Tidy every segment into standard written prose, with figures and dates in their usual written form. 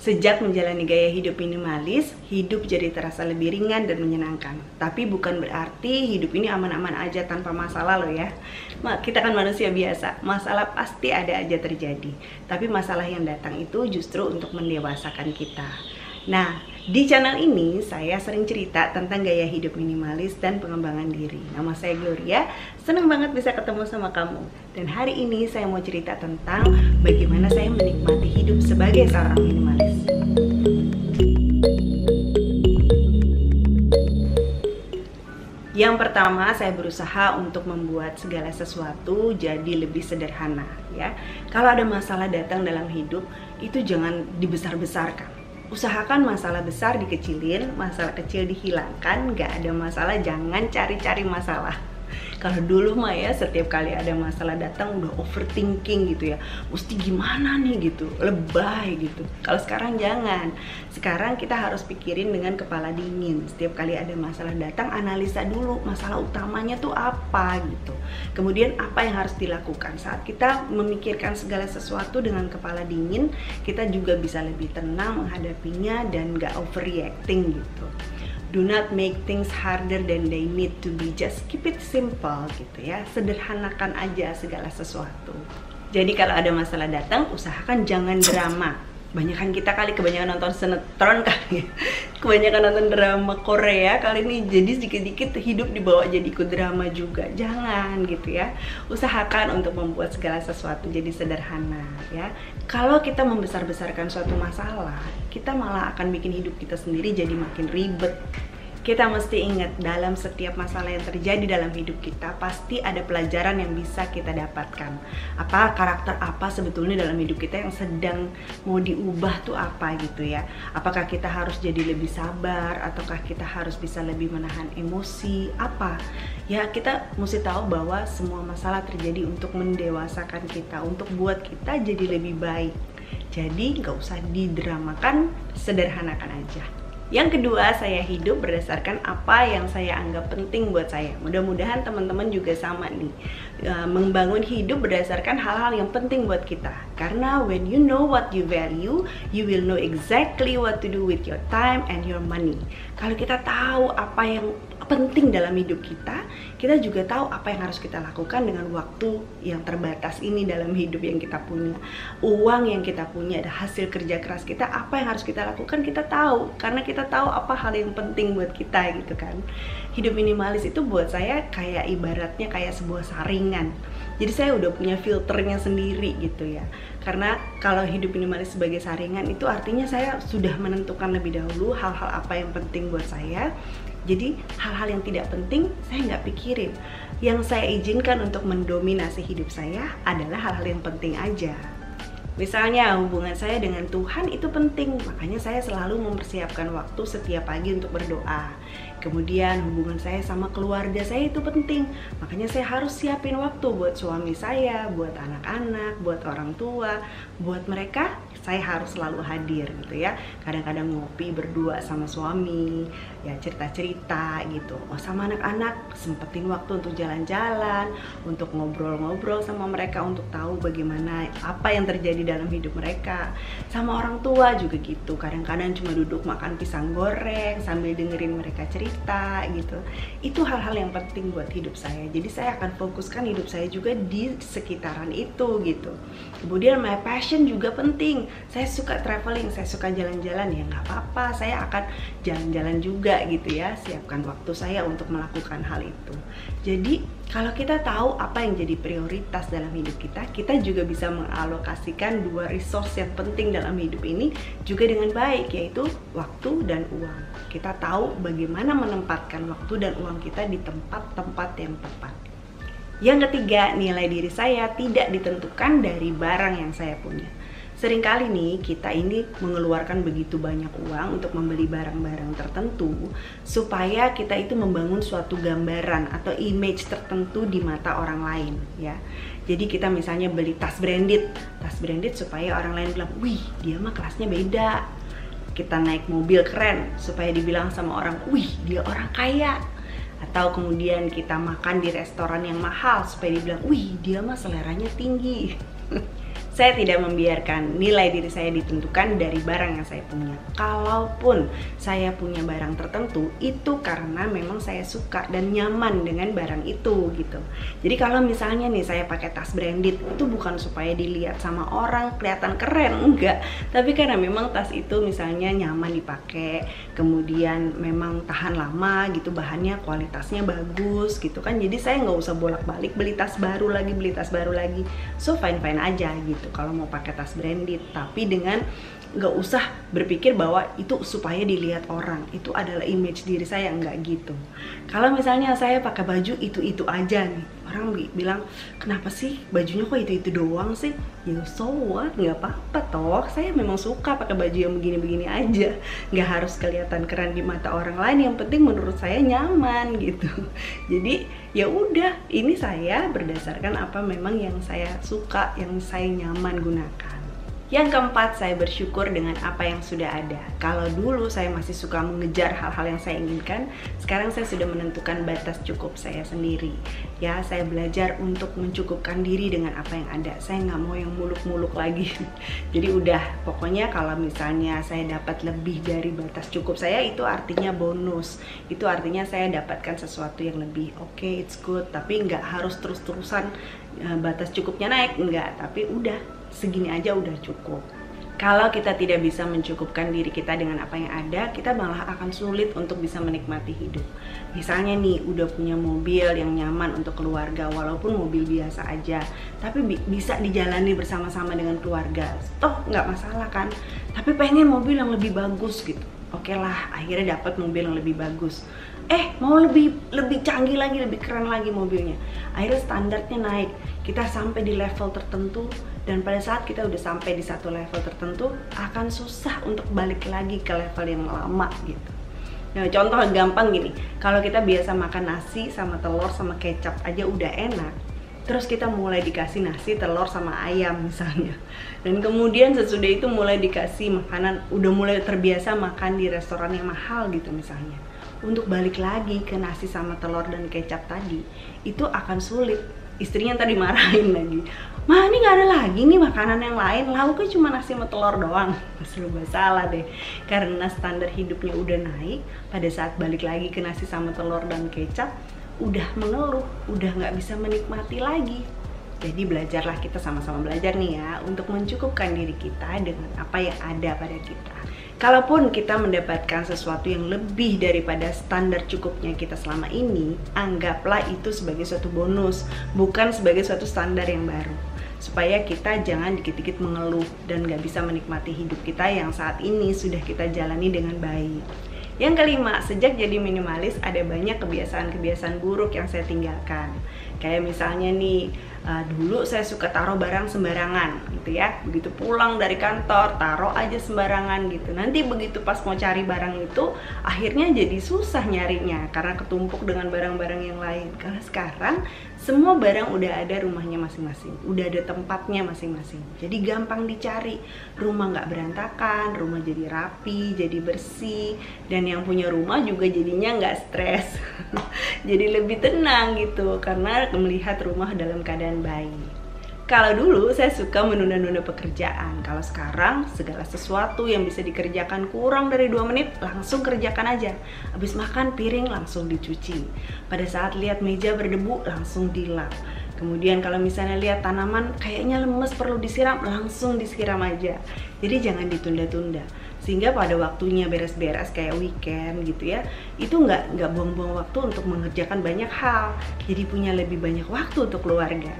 Sejak menjalani gaya hidup minimalis, hidup jadi terasa lebih ringan dan menyenangkan. Tapi bukan berarti hidup ini aman-aman aja tanpa masalah loh ya. Kita kan manusia biasa, masalah pasti ada aja terjadi. Tapi masalah yang datang itu justru untuk mendewasakan kita. Nah, di channel ini saya sering cerita tentang gaya hidup minimalis dan pengembangan diri. Nama saya Gloria, senang banget bisa ketemu sama kamu. Dan hari ini saya mau cerita tentang bagaimana saya menikmati hidup sebagai seorang minimalis. Yang pertama, saya berusaha untuk membuat segala sesuatu jadi lebih sederhana ya. Kalau ada masalah datang dalam hidup, itu jangan dibesar-besarkan. Usahakan masalah besar dikecilin, masalah kecil dihilangkan, gak ada masalah jangan cari-cari masalah. Kalau dulu mah ya setiap kali ada masalah datang udah overthinking gitu ya, mesti gimana nih gitu, lebay gitu. Kalau sekarang jangan. Sekarang kita harus pikirin dengan kepala dingin. Setiap kali ada masalah datang, analisa dulu masalah utamanya tuh apa gitu. Kemudian apa yang harus dilakukan. Saat kita memikirkan segala sesuatu dengan kepala dingin, kita juga bisa lebih tenang menghadapinya dan gak overreacting gitu. Do not make things harder than they need to be. Just keep it simple gitu ya. Sederhanakan aja segala sesuatu. Jadi kalau ada masalah datang, usahakan jangan drama. Kebanyakan kita kali kebanyakan nonton sinetron kali, kebanyakan nonton drama Korea kali ini, jadi sedikit-sedikit hidup dibawa jadi ikut drama juga. Jangan gitu ya. Usahakan untuk membuat segala sesuatu jadi sederhana ya. Kalau kita membesar-besarkan suatu masalah, kita malah akan bikin hidup kita sendiri jadi makin ribet. Kita mesti ingat, dalam setiap masalah yang terjadi dalam hidup kita pasti ada pelajaran yang bisa kita dapatkan. Apa karakter apa sebetulnya dalam hidup kita yang sedang mau diubah tuh apa gitu ya. Apakah kita harus jadi lebih sabar, ataukah kita harus bisa lebih menahan emosi, apa. Ya kita mesti tahu bahwa semua masalah terjadi untuk mendewasakan kita, untuk buat kita jadi lebih baik. Jadi nggak usah didramakan, sederhanakan aja. Yang kedua, saya hidup berdasarkan apa yang saya anggap penting buat saya. Mudah-mudahan teman-teman juga sama nih, membangun hidup berdasarkan hal-hal yang penting buat kita. Karena when you know what you value, you will know exactly what to do with your time and your money. Kalau kita tahu apa yang penting dalam hidup kita, kita juga tahu apa yang harus kita lakukan dengan waktu yang terbatas ini dalam hidup yang kita punya. Uang yang kita punya, ada hasil kerja keras kita, apa yang harus kita lakukan kita tahu, karena kita tahu apa hal yang penting buat kita gitu kan. Hidup minimalis itu buat saya kayak ibaratnya kayak sebuah saringan. Jadi saya udah punya filternya sendiri gitu ya. Karena kalau hidup minimalis sebagai saringan itu artinya saya sudah menentukan lebih dahulu hal-hal apa yang penting buat saya. Jadi hal-hal yang tidak penting saya nggak pikirin. Yang saya izinkan untuk mendominasi hidup saya adalah hal-hal yang penting aja. Misalnya hubungan saya dengan Tuhan itu penting, makanya saya selalu mempersiapkan waktu setiap pagi untuk berdoa. Kemudian hubungan saya sama keluarga saya itu penting, makanya saya harus siapin waktu buat suami saya, buat anak-anak, buat orang tua, buat mereka saya harus selalu hadir gitu ya. Kadang-kadang ngopi berdua sama suami, ya cerita-cerita gitu. Oh, sama anak-anak sempetin waktu untuk jalan-jalan, untuk ngobrol-ngobrol sama mereka, untuk tahu bagaimana apa yang terjadi dalam hidup mereka. Sama orang tua juga gitu. Kadang-kadang cuma duduk makan pisang goreng sambil dengerin mereka cerita gitu. Itu hal-hal yang penting buat hidup saya. Jadi saya akan fokuskan hidup saya juga di sekitaran itu gitu. Kemudian my passion juga penting. Saya suka traveling, saya suka jalan-jalan, ya nggak apa-apa, saya akan jalan-jalan juga gitu ya. Siapkan waktu saya untuk melakukan hal itu. Jadi kalau kita tahu apa yang jadi prioritas dalam hidup kita, kita juga bisa mengalokasikan dua resource yang penting dalam hidup ini juga dengan baik, yaitu waktu dan uang. Kita tahu bagaimana menempatkan waktu dan uang kita di tempat-tempat yang tepat. Yang ketiga, nilai diri saya tidak ditentukan dari barang yang saya punya. Seringkali nih kita ini mengeluarkan begitu banyak uang untuk membeli barang-barang tertentu supaya kita itu membangun suatu gambaran atau image tertentu di mata orang lain ya. Jadi kita misalnya beli tas branded supaya orang lain bilang, wih dia mah kelasnya beda. Kita naik mobil keren supaya dibilang sama orang, wih dia orang kaya. Atau kemudian kita makan di restoran yang mahal supaya dibilang, wih dia mah seleranya tinggi. Saya tidak membiarkan nilai diri saya ditentukan dari barang yang saya punya. Kalaupun saya punya barang tertentu, itu karena memang saya suka dan nyaman dengan barang itu gitu. Jadi kalau misalnya nih saya pakai tas branded, itu bukan supaya dilihat sama orang kelihatan keren, enggak. Tapi karena memang tas itu misalnya nyaman dipakai, kemudian memang tahan lama gitu, bahannya kualitasnya bagus gitu kan. Jadi saya nggak usah bolak-balik beli tas baru lagi, so fine-fine aja gitu kalau mau pakai tas branded, tapi dengan nggak usah berpikir bahwa itu supaya dilihat orang, itu adalah image diri saya, nggak gitu. Kalau misalnya saya pakai baju itu aja nih, orang bilang kenapa sih bajunya kok itu doang sih, ya so what, nggak apa-apa toh, saya memang suka pakai baju yang begini-begini aja, nggak harus kelihatan keren di mata orang lain, yang penting menurut saya nyaman gitu. Jadi ya udah, ini saya berdasarkan apa memang yang saya suka, yang saya nyaman gunakan. Yang keempat, saya bersyukur dengan apa yang sudah ada. Kalau dulu saya masih suka mengejar hal-hal yang saya inginkan, sekarang saya sudah menentukan batas cukup saya sendiri. Ya, saya belajar untuk mencukupkan diri dengan apa yang ada. Saya nggak mau yang muluk-muluk lagi. Jadi udah, pokoknya kalau misalnya saya dapat lebih dari batas cukup saya, itu artinya bonus. Itu artinya saya dapatkan sesuatu yang lebih. Oke, it's good. Tapi nggak harus terus-terusan batas cukupnya naik, enggak. Tapi udah, segini aja udah cukup. Kalau kita tidak bisa mencukupkan diri kita dengan apa yang ada, kita malah akan sulit untuk bisa menikmati hidup. Misalnya nih, udah punya mobil yang nyaman untuk keluarga, walaupun mobil biasa aja, tapi bisa dijalani bersama-sama dengan keluarga, toh nggak masalah kan. Tapi pengen mobil yang lebih bagus gitu, oke lah, akhirnya dapat mobil yang lebih bagus. Mau lebih canggih lagi, lebih keren lagi mobilnya. Akhirnya standarnya naik, kita sampai di level tertentu, dan pada saat kita udah sampai di satu level tertentu, akan susah untuk balik lagi ke level yang lama gitu. Nah, contoh gampang gini, kalau kita biasa makan nasi sama telur sama kecap aja udah enak, terus kita mulai dikasih nasi, telur, sama ayam misalnya, dan kemudian sesudah itu mulai dikasih makanan, udah mulai terbiasa makan di restoran yang mahal gitu misalnya, untuk balik lagi ke nasi sama telur dan kecap tadi, itu akan sulit. Istrinya tadi marahin lagi, "Mah, ini nggak ada lagi nih makanan yang lain, lauknya cuma nasi sama telur doang." Serba salah deh, karena standar hidupnya udah naik, pada saat balik lagi ke nasi sama telur dan kecap, udah mengeluh, udah nggak bisa menikmati lagi. Jadi belajarlah, kita sama-sama belajar nih ya, untuk mencukupkan diri kita dengan apa yang ada pada kita. Kalaupun kita mendapatkan sesuatu yang lebih daripada standar cukupnya kita selama ini, anggaplah itu sebagai suatu bonus, bukan sebagai suatu standar yang baru. Supaya kita jangan dikit-dikit mengeluh dan gak bisa menikmati hidup kita yang saat ini sudah kita jalani dengan baik. Yang kelima, sejak jadi minimalis ada banyak kebiasaan-kebiasaan buruk yang saya tinggalkan. Kayak misalnya nih, dulu saya suka taruh barang sembarangan gitu ya. Begitu pulang dari kantor, taruh aja sembarangan gitu. Nanti begitu pas mau cari barang itu, akhirnya jadi susah nyarinya karena ketumpuk dengan barang-barang yang lain. Karena sekarang semua barang udah ada rumahnya masing-masing, udah ada tempatnya masing-masing. Jadi gampang dicari, rumah nggak berantakan, rumah jadi rapi, jadi bersih, dan yang punya rumah juga jadinya nggak stres. Jadi lebih tenang gitu karena melihat rumah dalam keadaan baik. Kalau dulu saya suka menunda-nunda pekerjaan, kalau sekarang segala sesuatu yang bisa dikerjakan kurang dari 2 menit langsung kerjakan aja. Habis makan piring langsung dicuci, pada saat lihat meja berdebu langsung dilap. Kemudian kalau misalnya lihat tanaman kayaknya lemes perlu disiram, langsung disiram aja. Jadi jangan ditunda-tunda, sehingga pada waktunya beres-beres kayak weekend gitu ya, itu nggak buang-buang waktu untuk mengerjakan banyak hal. Jadi punya lebih banyak waktu untuk keluarga.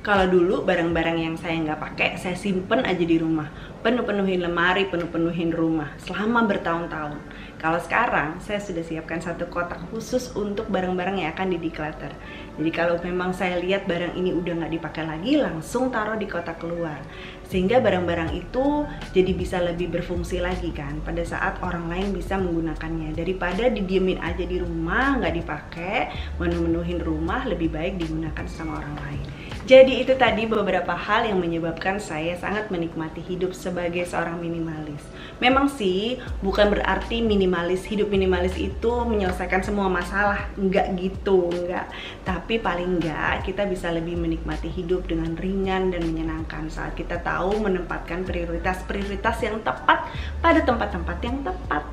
Kalau dulu barang-barang yang saya nggak pakai, saya simpen aja di rumah, penuh-penuhin lemari, penuh-penuhin rumah selama bertahun-tahun. Kalau sekarang saya sudah siapkan satu kotak khusus untuk barang-barang yang akan di-declutter. Jadi kalau memang saya lihat barang ini udah nggak dipakai lagi, langsung taruh di kotak keluar, sehingga barang-barang itu jadi bisa lebih berfungsi lagi kan pada saat orang lain bisa menggunakannya. Daripada didiemin aja di rumah nggak dipakai, menuhin rumah, lebih baik digunakan sama orang lain. Jadi itu tadi beberapa hal yang menyebabkan saya sangat menikmati hidup sebagai seorang minimalis. Memang sih bukan berarti hidup minimalis itu menyelesaikan semua masalah, enggak gitu, enggak. Tapi paling enggak kita bisa lebih menikmati hidup dengan ringan dan menyenangkan saat kita tahu menempatkan prioritas-prioritas yang tepat pada tempat-tempat yang tepat.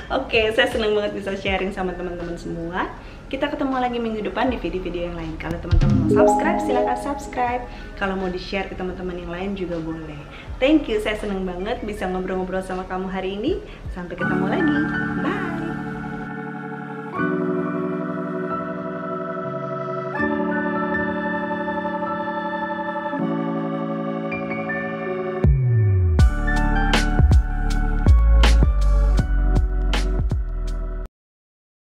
Oke, saya senang banget bisa sharing sama teman-teman semua. Kita ketemu lagi minggu depan di video-video yang lain. Kalau teman-teman mau subscribe, silahkan subscribe. Kalau mau di-share ke teman-teman yang lain juga boleh. Thank you, saya senang banget bisa ngobrol-ngobrol sama kamu hari ini. Sampai ketemu lagi. Bye!